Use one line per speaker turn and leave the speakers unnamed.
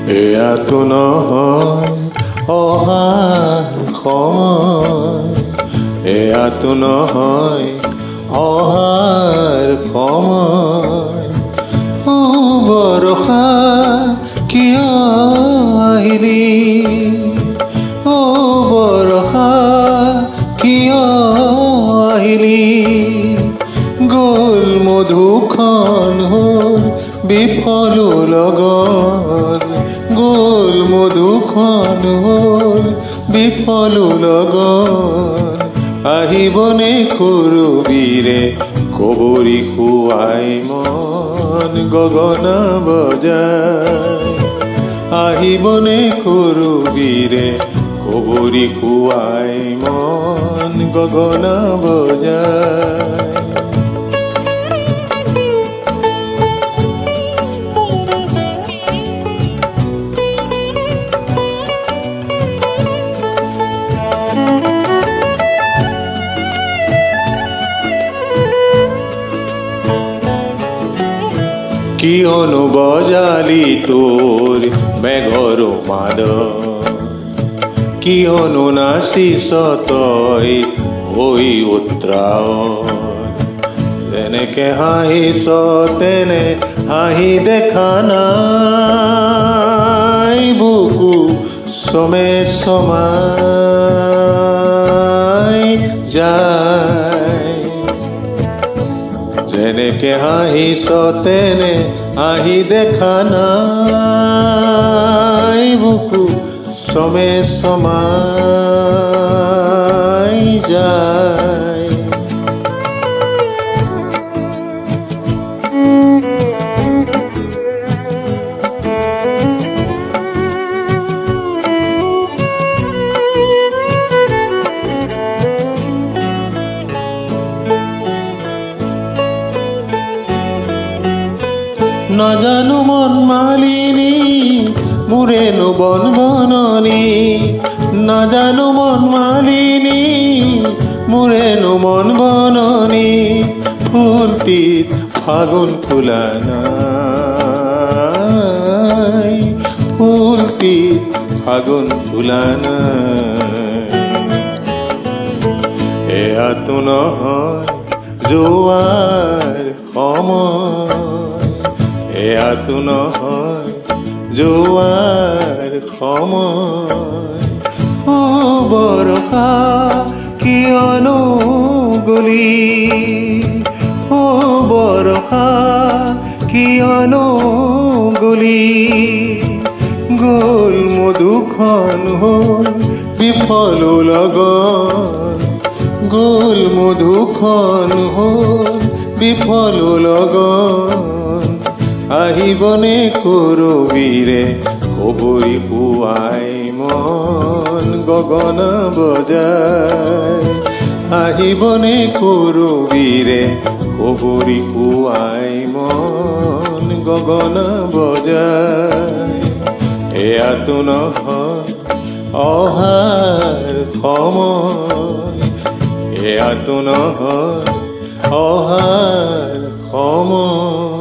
এয়াতো নহয় অহাৰ সময়, এয়াতো নহয় অহাৰ সময়। ও বৰষা কিয় আহিলি, ও বৰষা কিয় আহিলি। গ'ল মধুখন হ'ল বিফলো লগন, গ'ল মধুখন হ'ল বিফলো লগন। আহিবনে কৰবীৰে কবৰী খুৱাই মন গগনা বজাই। আহিবনে কৰবীৰে কবৰী খুৱাই মন গগনা বজাই। কিয়নো বজালি তোৰ মেঘৰ মাদল, কিয়নো নাচিছ তই হৈ উত্ৰাৱল। যেনেকে হাঁহিছ তেনে হাঁহি দেখা নাই, বুকু চমে চমাই যায়। যেনেকে হাঁহিছ তেনে হাঁহি দেখা নাই, বুকু চমে চমাই যায়। নাজানো মন মালিনী মোৰেনো বন বননি, নাজানো মন মালিনী মোৰেনো মন বননি। ফুলটিত ফাগুন ফুলা নাই, ফুলটিত ফাগুন ফুলা নাই। এয়াতো নহয় যোৱাৰ সময়, এয়াতো নহয় যোৱাৰ সময়। ও বৰষা কিয়নো গলি, ও বৰষা কিয়নো গলি। গ'ল মধুখন হ'ল বিফলো লগন, গ'ল মধুখন হ'ল বিফলো লগন। আহিবনে কৰবীৰে কবৰী খুৱাই মন গগনা বজাই। আহিবনে কৰবীৰে কবৰী খুৱাই মন গগনা বজাই। এয়াতো নহয় অহাৰ সময়, এয়াতো নহয় অহাৰ সময়।